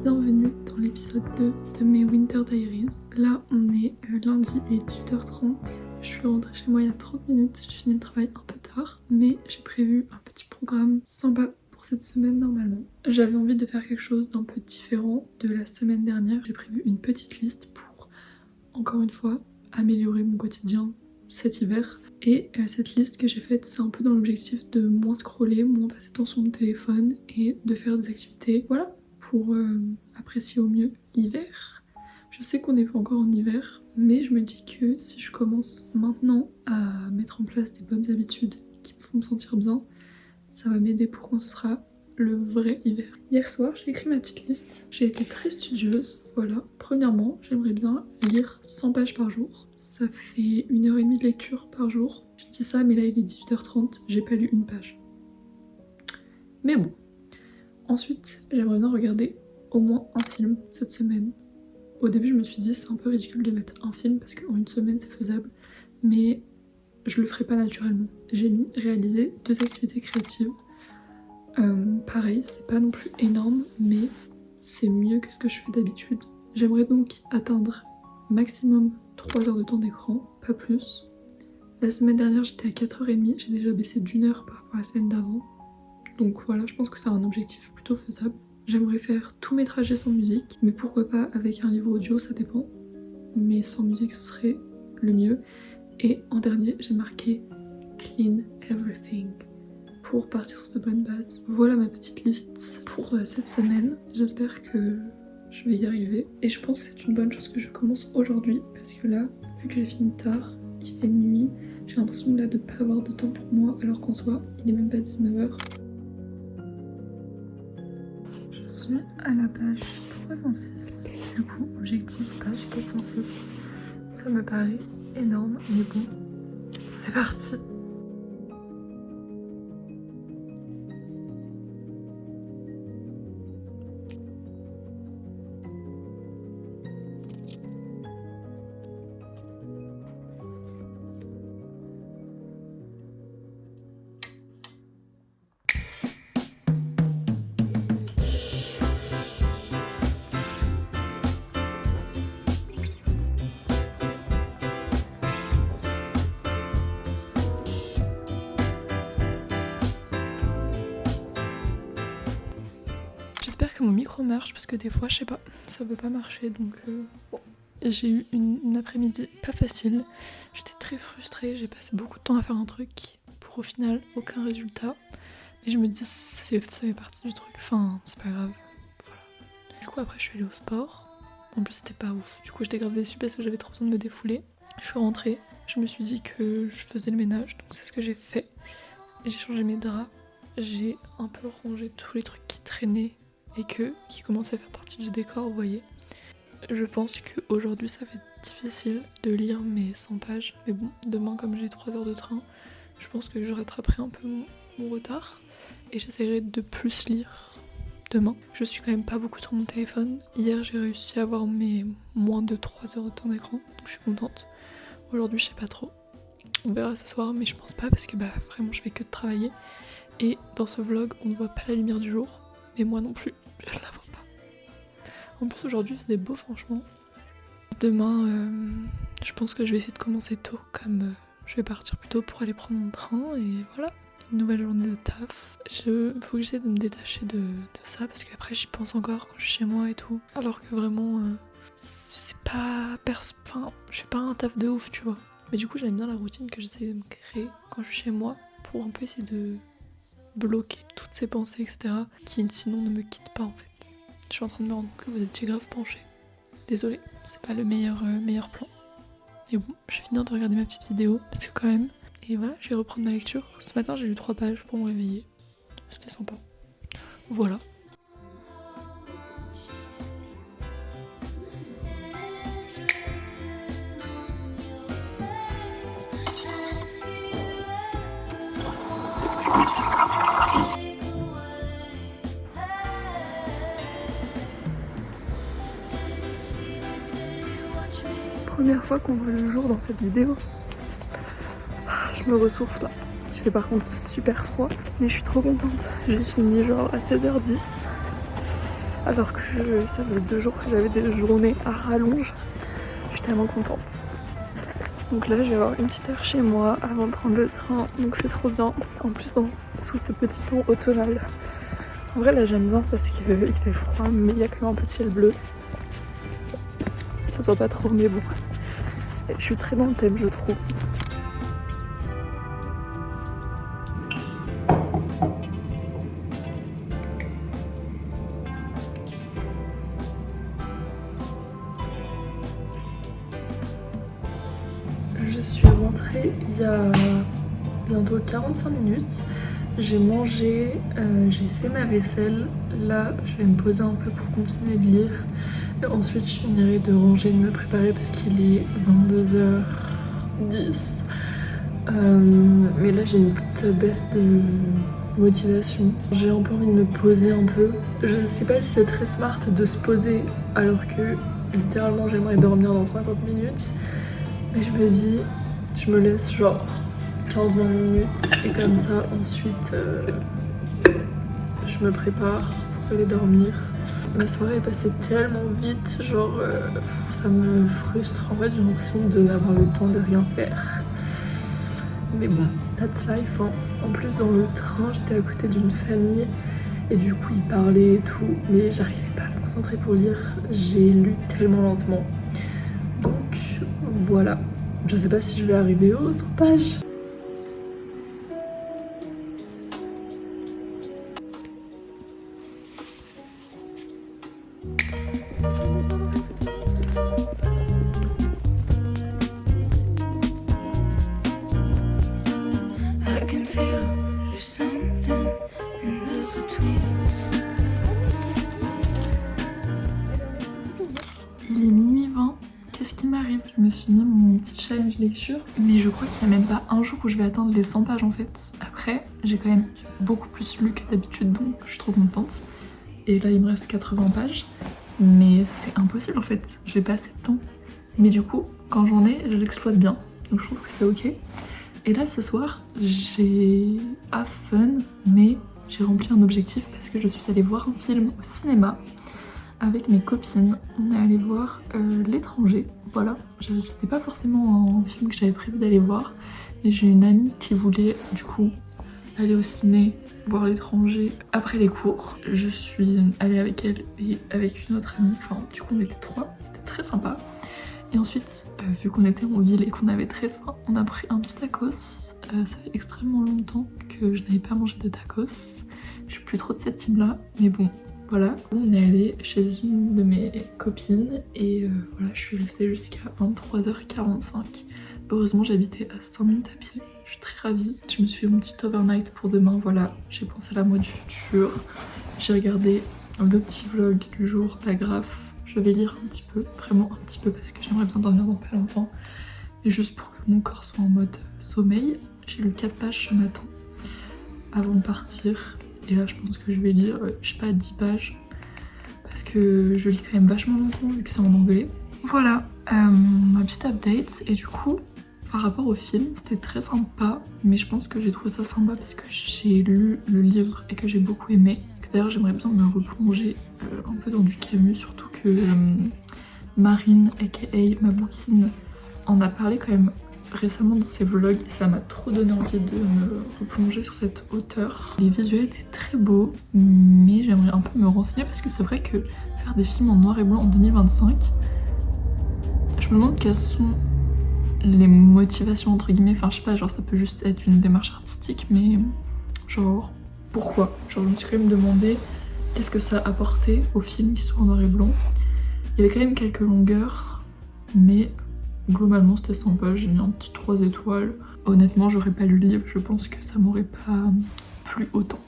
bienvenue dans l'épisode 2 de mes Winter Diaries. Là on est lundi, il est 18h30, je suis rentrée chez moi il y a 30 minutes, j'ai fini le travail un peu tard, mais j'ai prévu un petit programme sympa pour cette semaine normalement. J'avais envie de faire quelque chose d'un peu différent de la semaine dernière, j'ai prévu une petite liste pour, encore une fois, améliorer mon quotidien cet hiver. Et cette liste que j'ai faite, c'est un peu dans l'objectif de moins scroller, moins passer de temps sur mon téléphone et de faire des activités, voilà, pour apprécier au mieux l'hiver. Je sais qu'on n'est pas encore en hiver, mais je me dis que si je commence maintenant à mettre en place des bonnes habitudes qui me font me sentir bien, ça va m'aider pour quand ce sera le vrai hiver. Hier soir, j'ai écrit ma petite liste. J'ai été très studieuse, voilà. Premièrement, j'aimerais bien lire 100 pages par jour. Ça fait 1h30 de lecture par jour. J'ai dit ça, mais là il est 18h30, j'ai pas lu une page. Mais bon. Ensuite, j'aimerais bien regarder au moins un film cette semaine. Au début, je me suis dit c'est un peu ridicule de mettre un film parce qu'en une semaine c'est faisable, mais je le ferai pas naturellement. J'ai mis réaliser 2 activités créatives. Pareil, c'est pas non plus énorme, mais c'est mieux que ce que je fais d'habitude. J'aimerais donc atteindre maximum 3 heures de temps d'écran, pas plus. La semaine dernière, j'étais à 4h30, j'ai déjà baissé d'1 heure par rapport à la semaine d'avant. Donc voilà, je pense que c'est un objectif plutôt faisable. J'aimerais faire tous mes trajets sans musique, mais pourquoi pas avec un livre audio, ça dépend. Mais sans musique, ce serait le mieux. Et en dernier, j'ai marqué Clean Everything pour partir sur de bonnes bases. Voilà ma petite liste pour cette semaine. J'espère que je vais y arriver. Et je pense que c'est une bonne chose que je commence aujourd'hui parce que là, vu que j'ai fini tard, il fait nuit, j'ai l'impression là de pas avoir de temps pour moi alors qu'en soi, il est même pas 19h. Je suis à la page 306. Du coup, objectif page 406. Ça me paraît énorme, mais bon, c'est parti. J'espère que mon micro marche parce que des fois, je sais pas, ça veut pas marcher donc bon. J'ai eu une après-midi pas facile, j'étais très frustrée, j'ai passé beaucoup de temps à faire un truc pour au final aucun résultat. Et je me dis ça fait partie du truc, enfin c'est pas grave, voilà. Du coup après je suis allée au sport, en plus c'était pas ouf, du coup j'étais grave déçue parce que j'avais trop besoin de me défouler. Je suis rentrée, je me suis dit que je faisais le ménage, donc c'est ce que j'ai fait. J'ai changé mes draps, j'ai un peu rangé tous les trucs qui traînaient et qui commençaient à faire partie du décor, vous voyez. Je pense qu'aujourd'hui ça va être difficile de lire mes 100 pages, mais bon, demain comme j'ai 3 heures de train, je pense que je rattraperai un peu mon retard et j'essaierai de plus lire demain. Je suis quand même pas beaucoup sur mon téléphone. Hier j'ai réussi à avoir mes moins de 3 heures de temps d'écran, donc je suis contente. Aujourd'hui je sais pas trop. On verra ce soir, mais je pense pas parce que vraiment je fais que de travailler. Et dans ce vlog on ne voit pas la lumière du jour, mais moi non plus, je la vois pas. En plus aujourd'hui c'est beau franchement. Demain je pense que je vais essayer de commencer tôt, comme je vais partir plus tôt pour aller prendre mon train et voilà. Une nouvelle journée de taf. Faut que j'essaie de me détacher de ça parce qu'après j'y pense encore quand je suis chez moi et tout. Alors que vraiment c'est pas... Enfin je fais pas un taf de ouf tu vois. Mais du coup j'aime bien la routine que j'essaie de me créer quand je suis chez moi pour un peu essayer de bloquer toutes ces pensées etc. qui sinon ne me quittent pas en fait. Je suis en train de me rendre compte que vous étiez grave penchés. Désolée, c'est pas le meilleur plan. Et bon, j'ai fini de regarder ma petite vidéo parce que quand même... Et voilà, je vais reprendre ma lecture. Ce matin, j'ai lu 3 pages pour me réveiller. C'était sympa. Voilà. Première fois qu'on voit le jour dans cette vidéo. Je me ressource là. Il fait par contre super froid, mais je suis trop contente. J'ai fini genre à 16h10. alors que ça faisait 2 jours que j'avais des journées à rallonge. Je suis tellement contente. Donc là je vais avoir une petite heure chez moi avant de prendre le train, donc c'est trop bien. En plus sous ce petit ton automnal. En vrai là j'aime bien parce qu'il fait froid mais il y a quand même un peu de ciel bleu. Ça se voit pas trop mais bon. Je suis très dans le thème je trouve. Je suis rentrée il y a bientôt 45 minutes. J'ai mangé, j'ai fait ma vaisselle. Là, je vais me poser un peu pour continuer de lire. Et ensuite, je finirai de ranger, de me préparer parce qu'il est 22h10. Mais là, j'ai une petite baisse de motivation. J'ai un peu envie de me poser un peu. Je sais pas si c'est très smart de se poser alors que littéralement j'aimerais dormir dans 50 minutes. Mais je me dis, je me laisse genre 15-20 minutes et comme ça ensuite je me prépare pour aller dormir. Ma soirée est passée tellement vite, genre ça me frustre. En fait j'ai l'impression de n'avoir le temps de rien faire. Mais bon, that's life hein. En plus dans le train j'étais à côté d'une famille et du coup ils parlaient et tout, mais j'arrivais pas à me concentrer pour lire. J'ai lu tellement lentement. Donc voilà, je sais pas si je vais arriver aux 100 pages. Il est minuit 20, qu'est-ce qui m'arrive? Je me suis mis mon petit challenge lecture, mais je crois qu'il n'y a même pas un jour où je vais atteindre les 100 pages en fait. Après, j'ai quand même beaucoup plus lu que d'habitude, donc je suis trop contente. Et là, il me reste 80 pages, mais c'est impossible en fait, j'ai pas assez de temps. Mais du coup, quand j'en ai, je l'exploite bien, donc je trouve que c'est ok. Et là, ce soir, j'ai fun, mais j'ai rempli un objectif parce que je suis allée voir un film au cinéma. Avec mes copines, on est allé voir L'étranger, voilà. C'était pas forcément un film que j'avais prévu d'aller voir, mais j'ai une amie qui voulait du coup aller au ciné, voir L'étranger après les cours. Je suis allée avec elle et avec une autre amie, enfin du coup on était 3, c'était très sympa. Et ensuite, vu qu'on était en ville et qu'on avait très faim, on a pris un petit tacos. Ça fait extrêmement longtemps que je n'avais pas mangé de tacos. Je suis plus trop de cette team là, mais bon. Voilà, on est allé chez une de mes copines et voilà, je suis restée jusqu'à 23h45. Heureusement, j'habitais à 5 minutes à pied. Je suis très ravie. Je me suis fait mon petit overnight pour demain, voilà. J'ai pensé à la moi du futur. J'ai regardé le petit vlog du jour, la graphe. Je vais lire un petit peu, vraiment un petit peu parce que j'aimerais bien dormir dans pas longtemps. Et juste pour que mon corps soit en mode sommeil. J'ai lu 4 pages ce matin avant de partir. Et là je pense que je vais lire, je sais pas, 10 pages. Parce que je lis quand même vachement longtemps vu que c'est en anglais. Voilà, ma petite update. Et du coup, par rapport au film, c'était très sympa. Mais je pense que j'ai trouvé ça sympa parce que j'ai lu le livre et que j'ai beaucoup aimé. D'ailleurs j'aimerais bien me replonger un peu dans du Camus. Surtout que Marine, aka ma bouquine, en a parlé quand même récemment dans ses vlogs et ça m'a trop donné envie de me replonger sur cette auteure. Les visuels étaient très beaux, mais j'aimerais un peu me renseigner parce que c'est vrai que faire des films en noir et blanc en 2025, je me demande quelles sont les motivations entre guillemets, enfin je sais pas, genre ça peut juste être une démarche artistique, mais genre pourquoi? Genre je me suis quand même demandé qu'est-ce que ça apportait au film qui soit en noir et blanc. Il y avait quand même quelques longueurs, mais globalement c'était sympa, j'ai mis un petit 3 étoiles. Honnêtement j'aurais pas lu le livre, je pense que ça m'aurait pas plu autant.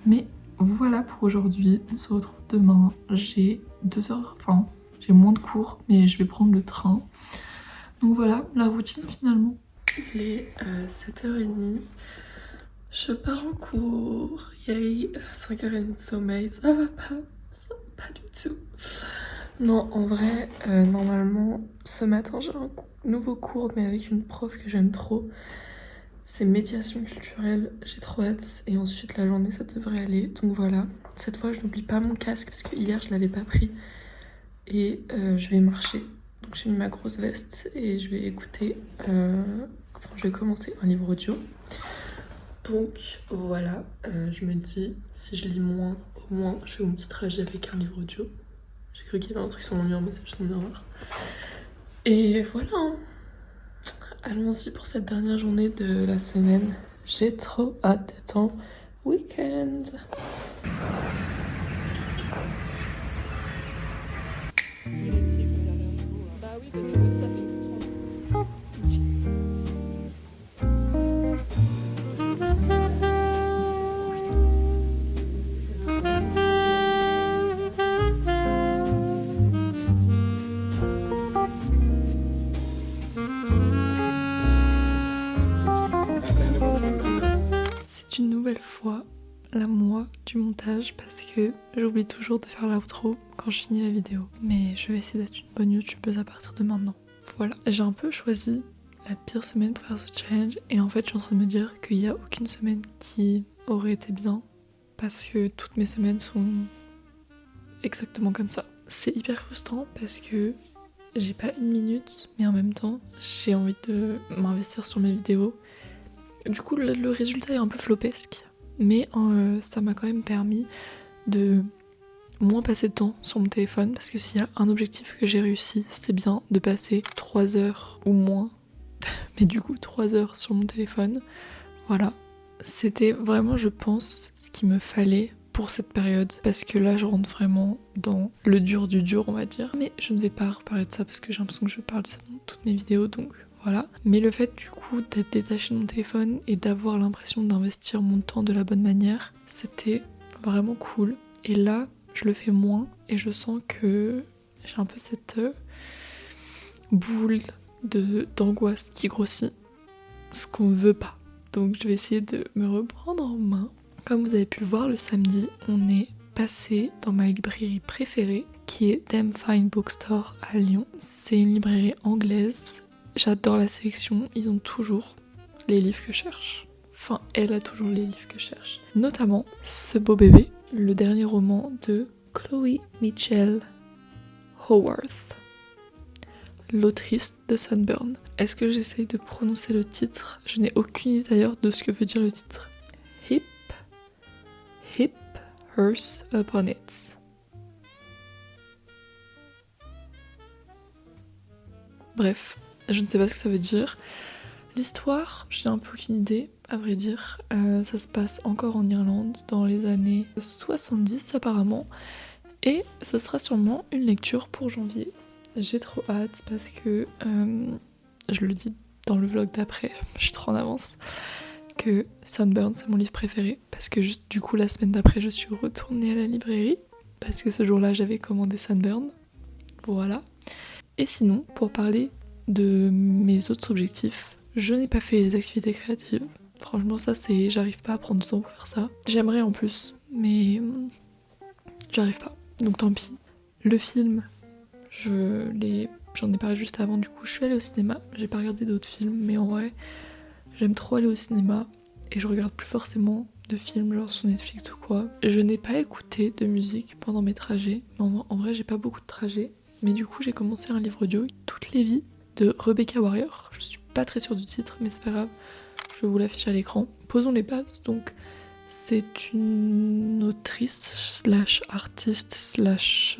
Mais voilà pour aujourd'hui, on se retrouve demain. J'ai 2 heures, enfin j'ai moins de cours mais je vais prendre le train. Donc voilà la routine finalement. Il est 7h30, je pars en cours, yay, 5h30 de sommeil, ça va pas du tout. Non, en vrai, normalement, ce matin j'ai un nouveau cours, mais avec une prof que j'aime trop. c'est médiation culturelle, j'ai trop hâte. Et ensuite la journée ça devrait aller. Donc voilà, cette fois je n'oublie pas mon casque parce que hier je l'avais pas pris. Et je vais marcher. Donc j'ai mis ma grosse veste et je vais écouter, enfin je vais commencer un livre audio. Donc voilà, je me dis si je lis moins, au moins je fais mon petit trajet avec un livre audio. J'ai cru qu'il y avait un truc sur mon mur mais c'est juste mon miroir. Et voilà, hein. Allons-y pour cette dernière journée de la semaine. J'ai trop hâte d'être en week-end. C'est une nouvelle fois la moi du montage parce que j'oublie toujours de faire l'outro quand je finis la vidéo. Mais je vais essayer d'être une bonne youtubeuse à partir de maintenant. Voilà, j'ai un peu choisi la pire semaine pour faire ce challenge et en fait je suis en train de me dire qu'il n'y a aucune semaine qui aurait été bien parce que toutes mes semaines sont exactement comme ça. C'est hyper frustrant parce que j'ai pas une minute mais en même temps j'ai envie de m'investir sur mes vidéos. Du coup le résultat est un peu flopesque mais ça m'a quand même permis de moins passer de temps sur mon téléphone parce que s'il y a un objectif que j'ai réussi, c'est bien de passer 3 heures ou moins, mais du coup 3 heures sur mon téléphone. Voilà, c'était vraiment je pense ce qu'il me fallait pour cette période parce que là je rentre vraiment dans le dur du dur on va dire. Mais je ne vais pas reparler de ça parce que j'ai l'impression que je parle de ça dans toutes mes vidéos donc voilà. Mais le fait du coup d'être détaché de mon téléphone et d'avoir l'impression d'investir mon temps de la bonne manière, c'était vraiment cool. Et là je le fais moins et je sens que j'ai un peu cette boule d'angoisse qui grossit, ce qu'on veut pas. Donc je vais essayer de me reprendre en main. Comme vous avez pu le voir, le samedi, on est passé dans ma librairie préférée, qui est Damn Fine Bookstore à Lyon. C'est une librairie anglaise. J'adore la sélection, ils ont toujours les livres que je cherche. Enfin, elle a toujours les livres que je cherche. Notamment ce beau bébé, le dernier roman de Chloe Mitchell Haworth, l'autrice de Sunburn. Est-ce que j'essaye de prononcer le titre? Je n'ai aucune idée d'ailleurs de ce que veut dire le titre. Hip, Hearse Upon It. Bref, je ne sais pas ce que ça veut dire. L'histoire, j'ai un peu aucune idée, à vrai dire. Ça se passe encore en Irlande, dans les années 70 apparemment. Et ce sera sûrement une lecture pour janvier. J'ai trop hâte parce que, je le dis dans le vlog d'après, je suis trop en avance, que Sunburn c'est mon livre préféré. Parce que juste, du coup la semaine d'après je suis retournée à la librairie. Parce que ce jour-là j'avais commandé Sunburn. Voilà. Et sinon, pour parler de mes autres objectifs, je n'ai pas fait les activités créatives. Franchement ça c'est... j'arrive pas à prendre du temps pour faire ça. J'aimerais en plus, mais j'arrive pas. Donc tant pis. Le film, j'en ai parlé juste avant, du coup je suis allée au cinéma. J'ai pas regardé d'autres films, mais en vrai, j'aime trop aller au cinéma. Et je regarde plus forcément de films genre sur Netflix ou quoi. Je n'ai pas écouté de musique pendant mes trajets. Mais en vrai, j'ai pas beaucoup de trajets. Mais du coup, j'ai commencé un livre audio, Toutes les vies, de Rebecca Warrior. Je suis pas très sûre du titre, mais c'est pas grave. Je vous l'affiche à l'écran. Posons les bases, donc... C'est une autrice slash artiste slash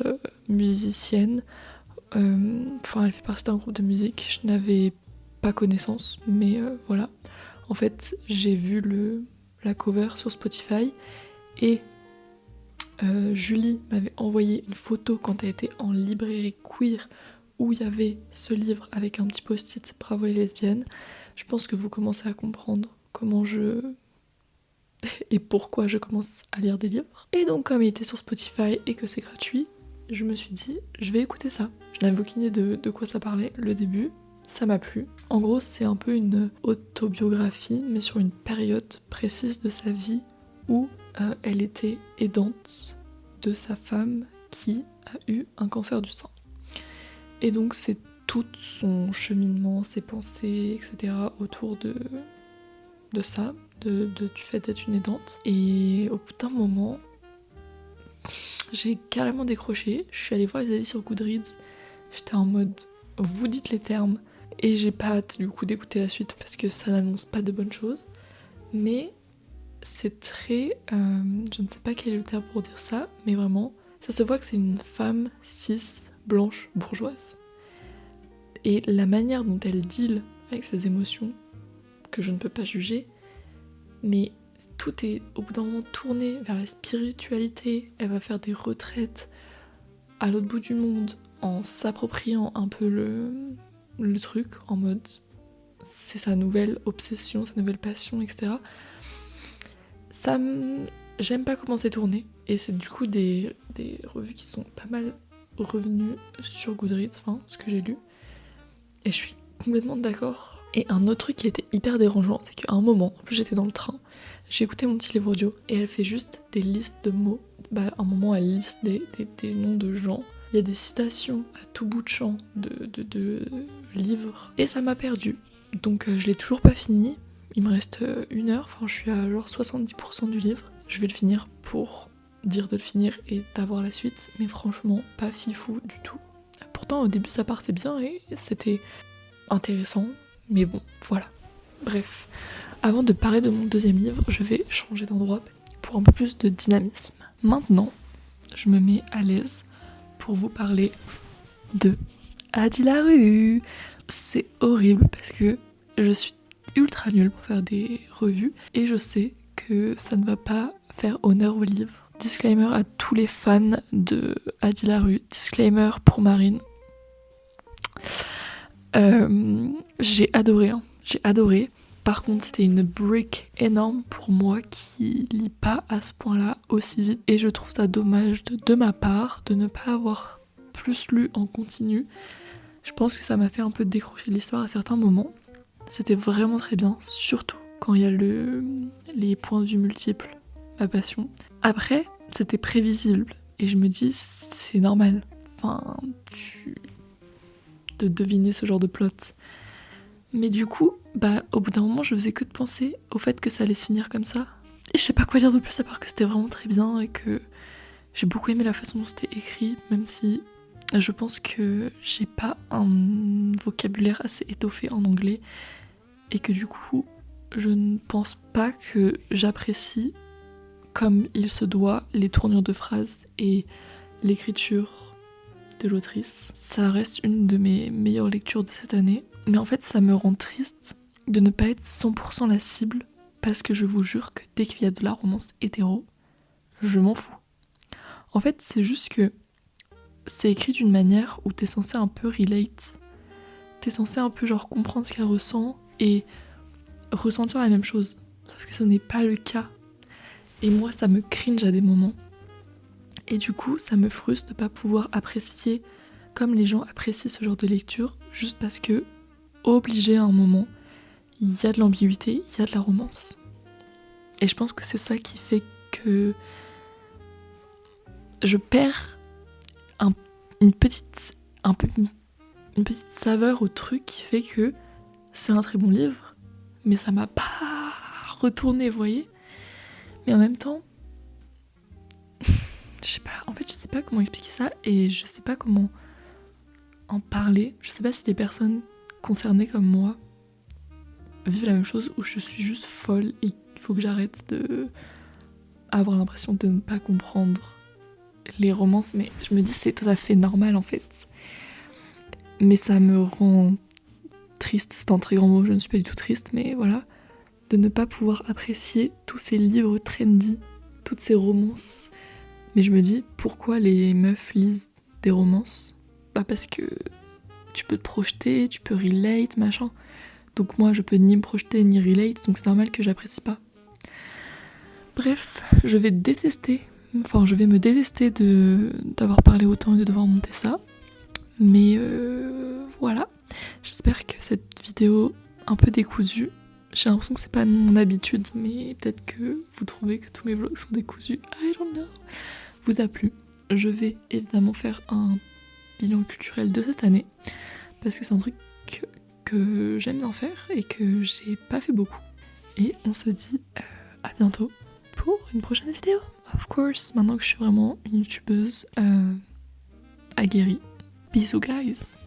musicienne. Enfin, elle fait partie d'un groupe de musique. Je n'avais pas connaissance, mais voilà. En fait, j'ai vu la cover sur Spotify et Julie m'avait envoyé une photo quand elle était en librairie queer où il y avait ce livre avec un petit post-it Bravo les lesbiennes. Je pense que vous commencez à comprendre comment et pourquoi je commence à lire des livres. Et donc comme il était sur Spotify et que c'est gratuit, je me suis dit je vais écouter ça. Je n'avais aucune idée de quoi ça parlait, le début, ça m'a plu. En gros c'est un peu une autobiographie mais sur une période précise de sa vie où elle était aidante de sa femme qui a eu un cancer du sein. Et donc c'est tout son cheminement, ses pensées, etc. autour de ça, du fait d'être une aidante. Et au bout d'un moment, j'ai carrément décroché. Je suis allée voir les avis sur Goodreads. J'étais en mode, vous dites les termes. Et j'ai pas hâte du coup d'écouter la suite parce que ça n'annonce pas de bonnes choses. Mais c'est très... je ne sais pas quel est le terme pour dire ça, mais vraiment, ça se voit que c'est une femme cis, blanche, bourgeoise. Et la manière dont elle deal avec ses émotions, que je ne peux pas juger, mais tout est au bout d'un moment tourné vers la spiritualité. Elle va faire des retraites à l'autre bout du monde en s'appropriant un peu le truc, en mode c'est sa nouvelle obsession, sa nouvelle passion, etc. J'aime pas comment c'est tourné, et c'est du coup des revues qui sont pas mal revenues sur Goodreads, enfin ce que j'ai lu, et je suis complètement d'accord. Et un autre truc qui était hyper dérangeant, c'est qu'à un moment, en plus j'étais dans le train, j'ai écouté mon petit livre audio et elle fait juste des listes de mots. À un moment elle liste des noms de gens, il y a des citations à tout bout de champ de livres, et ça m'a perdu. Donc je l'ai toujours pas fini, il me reste 1 heure, enfin je suis à genre 70% du livre. Je vais le finir pour dire de le finir et d'avoir la suite, mais franchement pas fifou du tout. Pourtant au début ça partait bien et c'était intéressant, mais bon, voilà. Bref, avant de parler de mon deuxième livre, je vais changer d'endroit pour un peu plus de dynamisme. Maintenant, je me mets à l'aise pour vous parler de Adi Larue. C'est horrible parce que je suis ultra nulle pour faire des revues et je sais que ça ne va pas faire honneur au livre. Disclaimer à tous les fans de Adi Larue, disclaimer pour Marine. J'ai adoré. Par contre, c'était une brique énorme pour moi qui lit pas à ce point-là aussi vite. Et je trouve ça dommage de ma part de ne pas avoir plus lu en continu. Je pense que ça m'a fait un peu décrocher de l'histoire à certains moments. C'était vraiment très bien, surtout quand il y a les points de vue multiples, ma passion. Après, c'était prévisible. Et je me dis, c'est normal. Enfin, de deviner ce genre de plot. Mais du coup, au bout d'un moment, je faisais que de penser au fait que ça allait se finir comme ça. Et je sais pas quoi dire de plus à part que c'était vraiment très bien et que j'ai beaucoup aimé la façon dont c'était écrit, même si je pense que j'ai pas un vocabulaire assez étoffé en anglais et que du coup, je ne pense pas que j'apprécie comme il se doit les tournures de phrases et l'écriture de l'autrice. Ça reste une de mes meilleures lectures de cette année. Mais en fait, ça me rend triste de ne pas être 100% la cible, parce que je vous jure que dès qu'il y a de la romance hétéro, je m'en fous. En fait, c'est juste que c'est écrit d'une manière où t'es censé un peu relate. T'es censé un peu genre comprendre ce qu'elle ressent et ressentir la même chose. Sauf que ce n'est pas le cas. Et moi, ça me cringe à des moments. Et du coup, ça me frustre de ne pas pouvoir apprécier comme les gens apprécient ce genre de lecture, juste parce que, obligé à un moment, il y a de l'ambiguïté, il y a de la romance. Et je pense que c'est ça qui fait que je perds une petite saveur au truc qui fait que c'est un très bon livre, mais ça m'a pas retourné, vous voyez. Mais en même temps, je sais pas comment expliquer ça et je sais pas comment en parler. Je sais pas si les personnes concernées comme moi vivent la même chose ou je suis juste folle et il faut que j'arrête de avoir l'impression de ne pas comprendre les romances, mais je me dis c'est tout à fait normal en fait. Mais ça me rend triste, c'est un très grand mot, je ne suis pas du tout triste, mais voilà, de ne pas pouvoir apprécier tous ces livres trendy, toutes ces romances. Mais je me dis, pourquoi les meufs lisent des romances ? Parce que tu peux te projeter, tu peux relate, machin. Donc moi, je peux ni me projeter ni relate, donc c'est normal que j'apprécie pas. Bref, je vais me détester d'avoir parlé autant et de devoir monter ça. Mais voilà, j'espère que cette vidéo un peu décousue, j'ai l'impression que c'est pas mon habitude, mais peut-être que vous trouvez que tous mes vlogs sont décousus, I don't know, vous a plu. Je vais évidemment faire un bilan culturel de cette année, parce que c'est un truc que j'aime bien faire et que j'ai pas fait beaucoup. et on se dit à bientôt pour une prochaine vidéo. Of course, maintenant que je suis vraiment une youtubeuse aguerrie. Bisous guys.